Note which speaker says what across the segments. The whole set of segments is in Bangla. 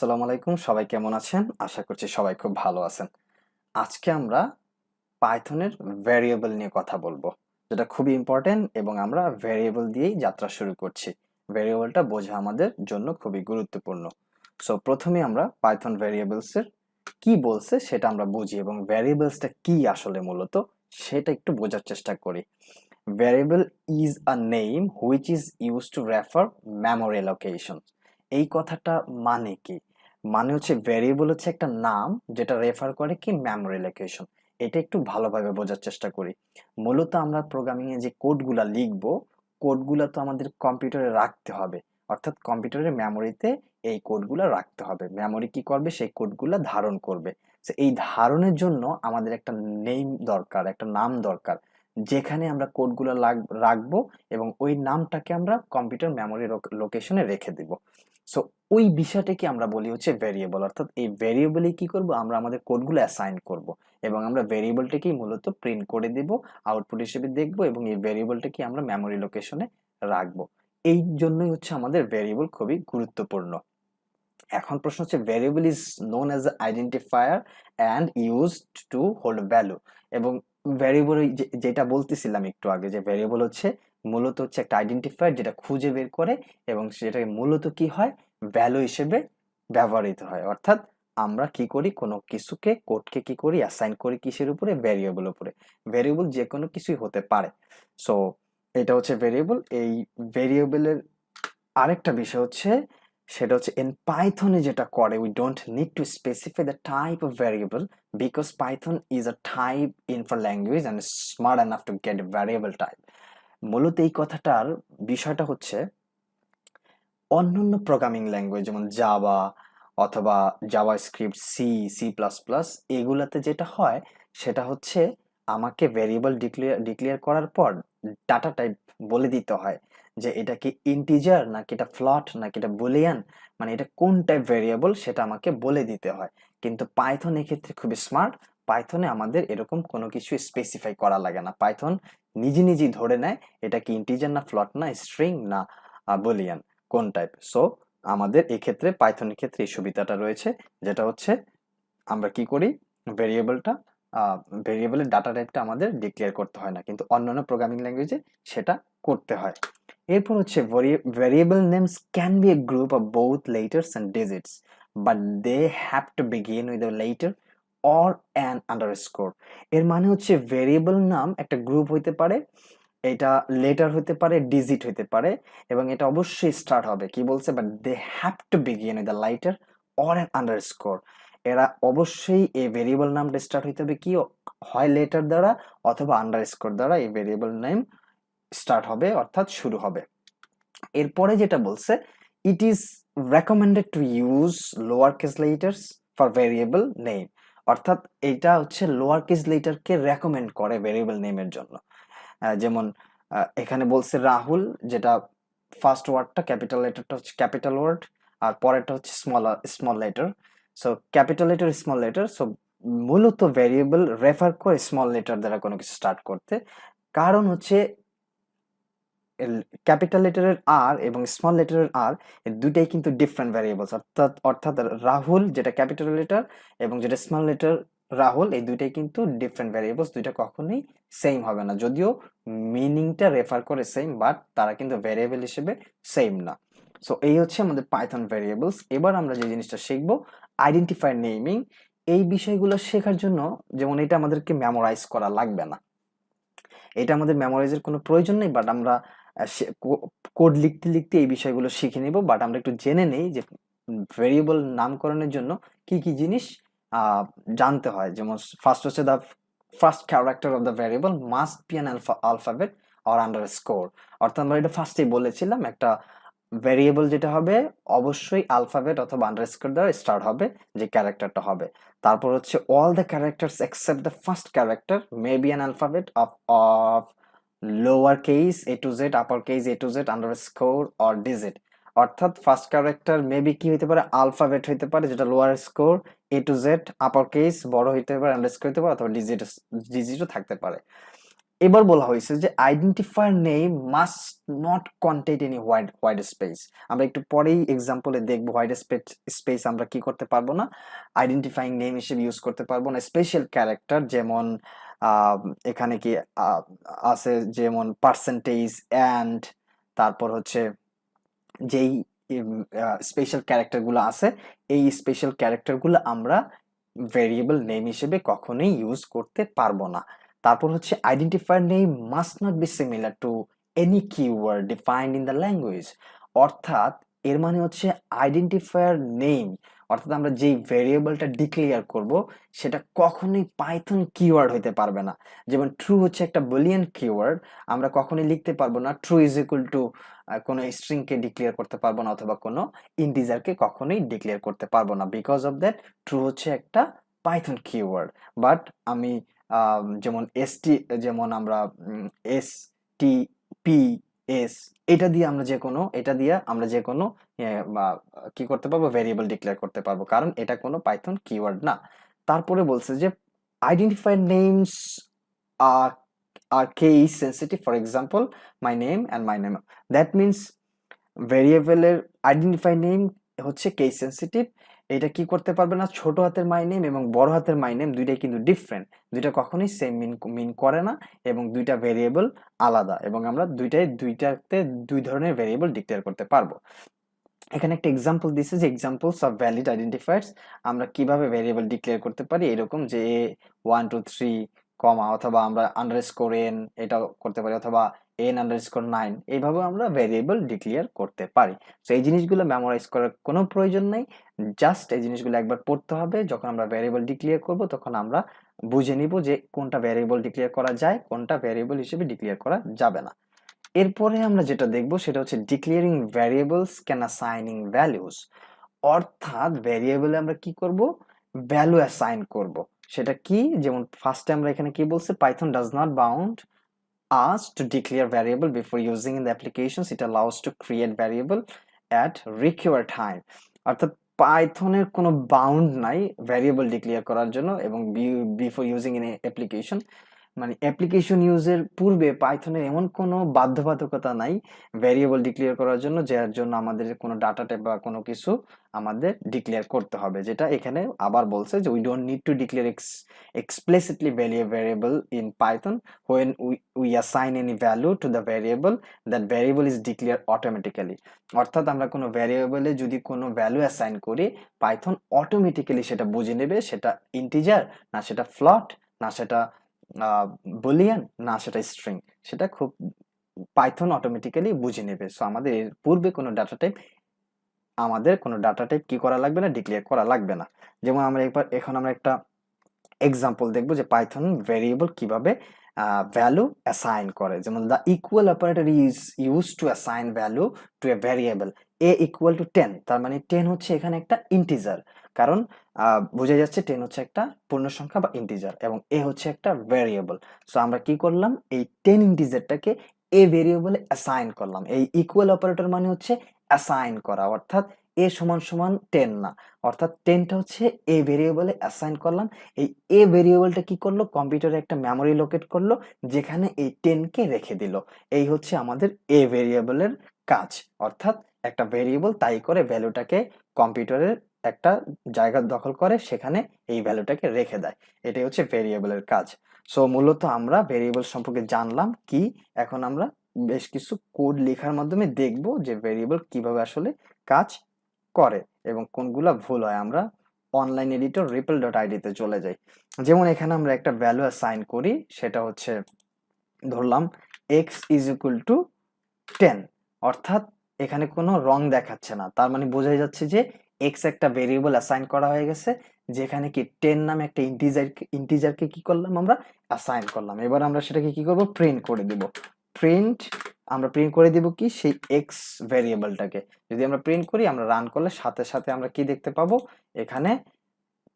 Speaker 1: আসসালামু আলাইকুম, সবাই কেমন আছেন? আশা করছি সবাই খুব ভালো আছেন। আজকে আমরা পাইথনের ভ্যারিয়েবল নিয়ে কথা বলবো, যেটা খুবই ইম্পর্টেন্ট এবং আমরা ভ্যারিয়েবল দিয়েই যাত্রা শুরু করছি। ভ্যারিয়েবলটা বোঝা আমাদের জন্য খুবই গুরুত্বপূর্ণ। সো প্রথমে আমরা পাইথন ভ্যারিয়েবলসের কি বলছে সেটা আমরা বুঝি এবং ভ্যারিয়েবলসটা কি আসলে মূলত সেটা একটু বোঝার চেষ্টা করি। Variable is a name which is used to refer memory allocation. এই কথাটা মানে কি? মানে হচ্ছে ভ্যারিয়েবল হচ্ছে একটা নাম যেটা রেফার করে কি মেমোরি লোকেশন। এটা একটু ভালোভাবে বোঝার চেষ্টা করি। মূলত আমরা প্রোগ্রামিং এ যে কোডগুলা লিখবো, কোডগুলা তো আমাদের কম্পিউটারে রাখতে হবে। অর্থাৎ কম্পিউটারের মেমোরিতে এই কোডগুলা রাখতে হবে। মেমোরি কি করবে? সেই কোডগুলা ধারণ করবে। এই ধারণের জন্য আমাদের একটা নেম দরকার, একটা নাম দরকার, যেখানে আমরা কোডগুলো রাখবো এবং ওই নামটাকে আমরা কম্পিউটার মেমোরি লোকেশনে রেখে দিব। সো ওই বিষয়টাকে আমরা বলি হচ্ছে ভেরিয়েবল। অর্থাৎ এই ভেরিয়েবলে কি করব? আমরা আমাদের কোডগুলো অ্যাসাইন করব এবং আমরা ভেরিয়েবলটাকেই মূলত প্রিন্ট করে দেব, আউটপুট হিসেবে দেখব এবং এই ভেরিয়েবলটাকে আমরা মেমোরি লোকেশনে রাখবো। এই জন্যই হচ্ছে আমাদের ভেরিয়েবল খুবই গুরুত্বপূর্ণ। এখন প্রশ্ন হচ্ছে variable is known as identifier and used to hold value. এবং ভেরিয়েবল যেটা বলতেছিলাম একটু আগে, যে ভেরিয়েবল হচ্ছে মূলত হচ্ছে একটা আইডেন্টিফায়ার যেটা খুঁজে বের করে এবং সেটাকে মূলত কি হয়, ভ্যালু হিসেবে ব্যবহৃত হয়। অর্থাৎ আমরা কি করি, কোনো কিছুকে কোডকে কি করি, অ্যাসাইন করি কিসের উপরে, ভেরিয়েবল উপরে। ভেরিয়েবল যে কোনো কিছুই হতে পারে। সো এটা হচ্ছে ভেরিয়েবল। এই ভেরিয়েবলের আরেকটা বিষয় হচ্ছে, সেটা হচ্ছে in Python যেটা করে, we don't need to specify the type of variable because Python is a type infer language and is smart enough to get a variable type. মূলত এই কথাটার বিষয়টা হচ্ছে, অন্যান্য প্রোগ্রামিং ল্যাঙ্গুয়েজ যেমন জাভা অথবা JavaScript, C plus plus, এগুলাতে যেটা হয় সেটা হচ্ছে আমাকে ভেরিয়েবল ডিক্লেয়ার করার পর ডাটা টাইপ বলে দিতে হয় যে এটা কি ইন্টিজার নাকি এটা ফ্লট নাকি এটা বুলিয়ান, মানে এটা কোন টাইপ ভেরিয়েবল সেটা আমাকে বলে দিতে হয়। কিন্তু পাইথন এক্ষেত্রে খুবই স্মার্ট। পাইথনে আমাদের এরকম কোনো কিছু স্পেসিফাই করা লাগে না। পাইথন নিজে নিজেই ধরে নেয় এটা কি ইন্টিজার না ফ্লট না স্ট্রিং না বুলিয়ান, কোন টাইপ। সো আমাদের এক্ষেত্রে পাইথনের ক্ষেত্রে এই সুবিধাটা রয়েছে, যেটা হচ্ছে আমরা কি করি, ভেরিয়েবলটা ভেরিয়েবলের ডাটা টাইপটা আমাদের ডিক্লেয়ার করতে হয় না, কিন্তু অন্যান্য প্রোগ্রামিং ল্যাঙ্গুয়েজে সেটা করতে হয়। এরপর হচ্ছে variable names can be a group of both letters and digits, but they have to begin with a letter or an underscore. এর মানে হচ্ছে ভেরিয়েবল নাম একটা গ্রুপ হইতে পারে, এটা লেটার হতে পারে, ডিজিট হতে পারে, এবং এটা অবশ্যই স্টার্ট হবে কি বলছে, but they have to begin with a letter or an underscore. এরা অবশ্যই এই ভেরিয়েবল নামটা স্টার্ট হইতে হবে কি, হয় লেটার দ্বারা অথবা আন্ডারস্কোর দ্বারা এই ভেরিয়েবল নেম স্টার্ট হবে, অর্থাৎ শুরু হবে। এরপরে যেটা বলছে, it is recommended to use lower case letters for variable name. অর্থাৎ এটা হচ্ছে লোয়ার কেস লেটারকে রেকমেন্ড করে ভেরিয়েবল নেমের জন্য। যেমন এখানে বলছে রাহুল, যেটা ফার্স্ট ওয়ার্ডটা ক্যাপিটাল লেটারটা হচ্ছে ক্যাপিটাল ওয়ার্ড আর পরেরটা হচ্ছে small letter. So capital letter small letter. So মূলত ভেরিয়েবল রেফার করে স্মল লেটার দ্বারা কোনো কিছু স্টার্ট করতে, কারণ হচ্ছে ক্যাপিটাল লেটারের আর এবং স্মল লেটারের আর দুইটাই কিন্তু ডিফারেন্ট ভ্যারিয়েবলস। অর্থাৎ রাহুল যেটা ক্যাপিটাল লেটার এবং যেটা স্মল লেটার রাহুল, এই দুইটাই কিন্তু ডিফারেন্ট ভ্যারিয়েবলস, দুইটা কখনোই সেম হবে না। যদিও মিনিংটা রেফার করে সেম, বাট তারা কিন্তু ভ্যারিয়েবল হিসেবে সেম না। সো এই হচ্ছে আমাদের পাইথন ভ্যারিয়েবলস। এবার আমরা যে জিনিসটা শিখবো, আইডেন্টিফায়ার নেমিং। এই বিষয়গুলো শেখার জন্য, যেমন এটা আমাদেরকে মেমোরাইজ করা লাগবে না, এটা আমাদের মেমোরাইজের কোনো প্রয়োজন নেই, বাট আমরা কোড লিখতে লিখতে এই বিষয়গুলো শিখে নিব। বাট আমরা একটু জেনে নেই যে ভেরিয়েবল নামকরণের জন্য কি কি জিনিস জানতে হয়। যেমন ফার্স্ট হচ্ছে the first character of the variable must be an alphabet or underscore. অর্থাৎ আমরা এটা ফার্স্টেই বলেছিলাম, একটা ভেরিয়েবল যেটা হবে অবশ্যই আলফাবেট অথবা আন্ডারস্কোর দ্বারা স্টার্ট হবে, যে ক্যারেক্টারটা হবে। তারপর হচ্ছে all the characters except the first character may be an alphabet of lower case A to Z, upper case A to Z, underscore or digit. অর্থাৎ ফার্স্ট ক্যারেক্টার মেবি কি হইতে পারে, আলফাবেট হইতে পারে যেটা lower score, A to Z upper case বড় হইতে পারে, আন্ডারস্কোর হইতে পারে, অথবা ডিজিটও থাকতে পারে। এবার বলা হয়েছে যে identifier name must not contain any white space. আমরা একটু পরেই এক্সাম্পলে দেখবো হোয়াইট স্পেস আমরা কি করতে পারবো না, আইডেন্টিফাইং নেম হিসেবে ইউজ করতে পারবো না। স্পেশাল ক্যারেক্টার যেমন আহ, এখানে কি আছে, যেমন পার্সেন্টেজ অ্যান্ড, তারপর হচ্ছে যেই স্পেশাল ক্যারেক্টারগুলো আছে, এই স্পেশাল ক্যারেক্টারগুলো আমরা ভেরিয়েবল নেম হিসেবে কখনোই ইউজ করতে পারবো না। তারপর হচ্ছে identifier name must not be similar to any keyword defined in the language. অর্থাৎ এর মানে হচ্ছে আইডেন্টিফায়ার নেম, অর্থাৎ আমরা যেই ভেরিয়েবলটা ডিক্লেয়ার করব সেটা কখনোই পাইথন কিওয়ার্ড হইতে পারবে না। যেমন ট্রু হচ্ছে একটা বুলিয়ান কিওয়ার্ড, আমরা কখনোই লিখতে পারবো না ট্রু ইজ ইকুয়াল টু কোনো স্ট্রিংকে ডিক্লেয়ার করতে পারবো না, অথবা কোনো ইন্টিজারকে কখনোই ডিক্লেয়ার করতে পারবো না। বিকজ অফ দ্যাট ট্রু হচ্ছে একটা পাইথন কিওয়ার্ড। বাট আমি যেমন এসটি, যেমন আমরা এস টি পি এস, এটা দিয়ে আমরা যে কোনো, এটা দিয়ে আমরা যে কোনো কি করতে পারবো, ভেরিয়েবল ডিক্লেয়ার করতে পারবো, কারণ এটা কোনো পাইথন কিওয়ার্ড না। তারপরে বলছে যে identifier names are case sensitive, for example my name and my name, that means ভেরিয়েবলের আইডেন্টিফাই নেম হচ্ছে কেস সেন্সিটিভ। এটা কি করতে পারবে না, ছোট হাতের মাই নেম এবং বড় হাতের মাই নেম দুইটাই কিন্তু ডিফারেন্ট, দুইটা কখনোই সেম মিন করে না, এবং দুইটা ভেরিয়েবল আলাদা, এবং আমরা দুইটাতে দুই ধরনের ভেরিয়েবল ডিক্লেয়ার করতে পারবো। এখানে একটা এক্সাম্পল দিছে যে এক্সাম্পলস অফ ভ্যালিড আইডেন্টিফায়ার্স, আমরা কিভাবে ভেরিয়েবল ডিক্লেয়ার করতে পারি, এরকম যে 1 2 3 কমা, অথবা আমরা আন্ডারস্কোর এন এটাও করতে পারি, অথবা n_9, এইভাবে আমরা ভেরিয়েবল ডিক্লেয়ার করতে পারি। তো এই জিনিসগুলো মেমোরাইজ করার কোনো প্রয়োজন নেই, জাস্ট এই জিনিসগুলো একবার পড়তে হবে। যখন আমরা ভেরিয়েবল ডিক্লেয়ার করব তখন আমরা বুঝে নিব যে কোনটা ভেরিয়েবল ডিক্লেয়ার করা যায়, কোনটা ভেরিয়েবল হিসেবে ডিক্লেয়ার করা যাবে না। এরপরে আমরা যেটা দেখবো সেটা হচ্ছে declaring variables can assigning values. অর্থাৎ ভ্যারিয়েবলে আমরা কি করব, ভ্যালু অ্যাসাইন করব। সেটা কি, যেমন ফার্স্টে আমরা এখানে কি বলছে, Python does not bound us to declare variable before using in the applications, it allows to create variable at required time। অর্থাৎ পাইথনের কোনো বাউন্ড নাই ভ্যারিয়েবল ডিক্লেয়ার করার জন্য, এবং বিফোর ইউজিং ইন অ্যাপ্লিকেশন, মানে অ্যাপ্লিকেশন ইউজের পূর্বে পাইথনের এমন কোনো বাধ্যবাধকতা নাই ভ্যারিয়েবল ডিক্লেয়ার করার জন্য, যার জন্য আমাদের কোনো ডাটা টাইপ বা কোনো কিছু আমাদের ডিক্লেয়ার করতে হবে। যেটা এখানে আবার বলছে যে we don't need to declare explicitly variable in Python when we assign any value to the variable, that variable is declared automatically। অর্থাৎ আমরা কোনো ভ্যারিয়েবলে যদি কোনো ভ্যালু অ্যাসাইন করি, পাইথন অটোমেটিক্যালি সেটা বুঝে নেবে সেটা ইন্টিজার না সেটা ফ্লট না সেটা বুলিয়ান না সেটা স্ট্রিং, সেটা খুব পাইথন অটোমেটিক্যালি বুঝে নেবে। সো আমাদের এর পূর্বে কোনো ডাটা টাইপ কি করা লাগবে না, ডিক্লেয়ার করা লাগবে না। যেমন আমরা এখন আমরা একটা এক্সাম্পল দেখবো যে পাইথন ভেরিয়েবল কিভাবে ভ্যালু অ্যাসাইন করে। যেমন the equal operator is use to assign value to a variable a equal to 10। তার মানে 10 হচ্ছে এখানে একটা ইন্টিজার, কারণ বোঝা যাচ্ছে 10 হচ্ছে একটা পূর্ণ সংখ্যা বা ইন্টিজার, এবং এ হচ্ছে একটা ভ্যারিয়েবল। সো আমরা কি করলাম, এই 10 ইন্টিজারটাকে এ ভেরিয়েবলে অ্যাসাইন করলাম। এই ইকুয়াল অপারেটর মানে হচ্ছে অ্যাসাইন করা, অর্থাৎ এ সমান সমান 10 না, অর্থাৎ 10টা হচ্ছে এ ভেরিয়েবলে অ্যাসাইন করলাম। এই এ ভেরিয়েবলটা কি করলো, কম্পিউটারে একটা মেমোরি লোকেট করলো যেখানে এই 10কে রেখে দিল। এই হচ্ছে আমাদের এ ভেরিয়েবলের কাজ। অর্থাৎ একটা ভেরিয়েবল তাই করে ভ্যালুটাকে কম্পিউটারের একটা জায়গা দখল করে, সেখানে এই ভ্যালুটাকে রেখে দেয়। এটাই হচ্ছে ভেরিয়েবলের কাজ। সো মূলত আমরা ভেরিয়েবল সম্পর্কে জানলাম কি, এখন আমরা বেশ কিছু কোড লেখার মাধ্যমে দেখব যে ভেরিয়েবল কিভাবে আসলে কাজ করে এবং কোনগুলা ভুল হয়। আমরা অনলাইন এডিটর রিপল.id তে চলে যাই। যেমন এখানে আমরা একটা ভ্যালু অ্যাসাইন করি, সেটা হচ্ছে ধরলাম x ইজ ইকুয়াল টু 10, অর্থাৎ এখানে কোনো রং দেখাচ্ছে না, তার মানে বোঝাই যাচ্ছে যে x একটা ভেরিয়েবল অ্যাসাইন করা হয়ে গেছে, যেখানে কি 10 নামে একটা ইন্টিজারকে কি করলাম, আমরা অ্যাসাইন করলাম। এবার আমরা সেটাকে কি করব, প্রিন্ট করে দিব। আমরা প্রিন্ট করে দিব কি, সেই x ভেরিয়েবলটাকে যদি আমরা প্রিন্ট করি, আমরা রান করলে সাথে সাথে আমরা কি দেখতে পাবো, এখানে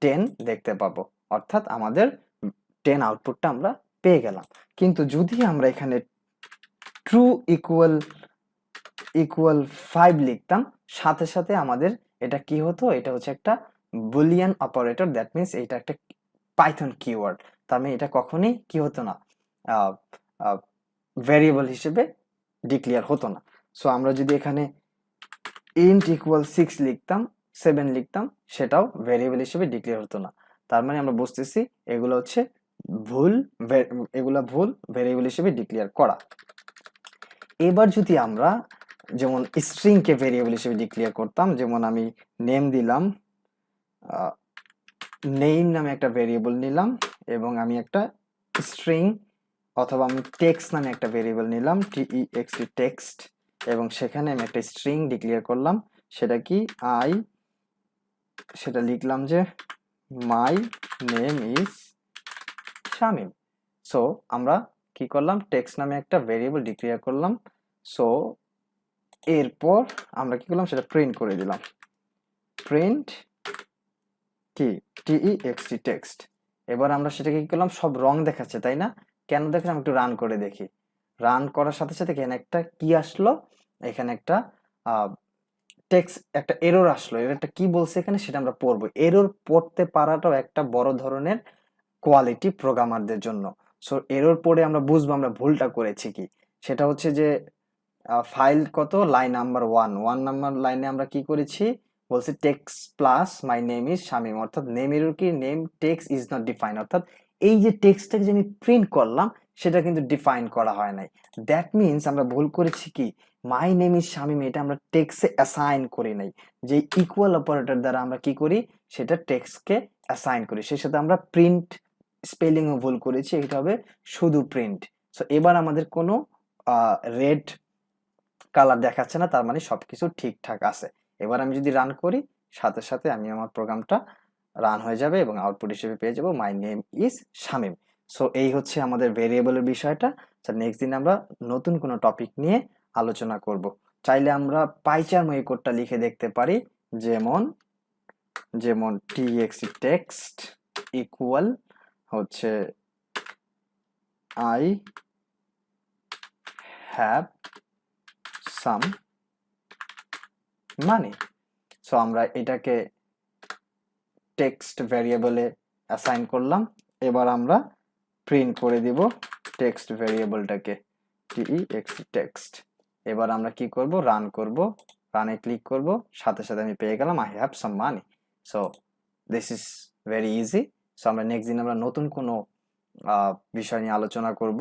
Speaker 1: 10 দেখতে পাবো, অর্থাৎ আমাদের 10 আউটপুটটা আমরা পেয়ে গেলাম। কিন্তু যদি আমরা এখানে ট্রু ইকুয়াল 5 লিখতাম, সাথে সাথে আমাদের এটা কি হতো, এটা হচ্ছে একটা বুলিয়ান অপারেটর, দ্যাট মিন্স এটা একটা পাইথন কিওয়ার্ড। তার মানে এটা কখনোই কি হতো না, ভ্যারিয়েবল হিসেবে ডিক্লেয়ার হতো না। সো আমরা যদি এখানে int ইকুয়াল 6 লিখতাম, 7 লিখতাম, সেটাও ভ্যারিয়েবল হিসেবে ডিক্লেয়ার হতো না। তার মানে আমরা বুঝতেছি এগুলো হচ্ছে ভুল, এগুলা ভুল ভ্যারিয়েবল হিসেবে ডিক্লেয়ার করা। এবার যদি আমরা যেমন স্ট্রিং কে ভ্যারিয়েবল হিসেবে ডিক্লেয়ার করতাম, যেমন আমি নেম দিলাম, নেম নামে একটা ভ্যারিয়েবল নিলাম এবং আমি একটা স্ট্রিং অথবা আমি টেক্সট নামে একটা ভ্যারিয়েবল নিলাম, text টেক্সট, এবং সেখানে আমি একটা স্ট্রিং ডিক্লেয়ার করলাম, সেটা কি সেটা লিখলাম যে my name is Shamim. So আমরা কি করলাম, টেক্সট নামে একটা ভ্যারিয়েবল ডিক্লেয়ার করলাম। সো এরপর আমরা কি করলাম, সেটা প্রিন্ট করে দিলাম, প্রিন্ট কি text টেক্সট। এবার আমরা সেটাকে কি করলাম, সব রং দেখাচ্ছে তাই না, কেন দেখলাম, একটু রান করে দেখি। রান করার সাথে সাথে এখানে একটা কি আসলো, এখানে একটা টেক্সট, একটা এরর আসলো। এররটা কি বলছে এখানে সেটা আমরা পড়বো। এরর পড়তে পারাটাও একটা বড় ধরনের কোয়ালিটি প্রোগ্রামারদের জন্য। সো এরর পড়ে আমরা বুঝবো আমরা ভুলটা করেছি কি। সেটা হচ্ছে যে ফাইল কত, লাইন নাম্বার 1 নাম্বার লাইনে আমরা কি করেছি, বলছে text plus my name is Shamim, অর্থাৎ নেম এরর কি, name text is not define, অর্থাৎ এই যে টেক্সটটাকে যে আমি প্রিন্ট করলাম সেটা কিন্তু ডিফাইন করা হয় নাই। দ্যাট মিনস আমরা ভুল করেছি কি, মাই নেম ইজ শামিম এটা আমরা টেক্সটে অ্যাসাইন করি নাই। যে ইকুয়াল অপারেটর দ্বারা আমরা কি করি, সেটা টেক্সটকে অ্যাসাইন করি, সেই সাথে আমরা প্রিন্ট স্পেলিংও ভুল করেছি, এটা হবে শুধু প্রিন্ট। সো এবার আমাদের কোনো রেড কালার দেখাচ্ছে না, তার মানে সবকিছু ঠিকঠাক আছে। এবার আমি যদি রান করি, সাথে সাথে আমি আমার প্রোগ্রামটা রান হয়ে যাবে এবং আউটপুট হিসেবে পেয়ে যাব my name is Shamim. So এই হচ্ছে আমাদের ভেরিয়েবলের বিষয়টা। নেক্সট দিন আমরা নতুন কোনো টপিক নিয়ে আলোচনা করব। চাইলে আমরা পাইচার্ম এই কোডটা লিখে দেখতে পারি, যেমন যেমন text টেক্সট ইকুয়াল হচ্ছে I have some money. So আমরা এটাকে টেক্সট ভ্যারিয়েবলে অ্যাসাইন করলাম। এবার আমরা প্রিন্ট করে দিব টেক্সট ভ্যারিয়েবলটাকে text টেক্সট। এবার আমরা কি করব, রান করব, রানে ক্লিক করব, সাথে সাথে আমি পেয়ে গেলাম I have some money. So this is very easy. So আমরা নেক্সট দিন আমরা নতুন কোনো বিষয় নিয়ে আলোচনা করব।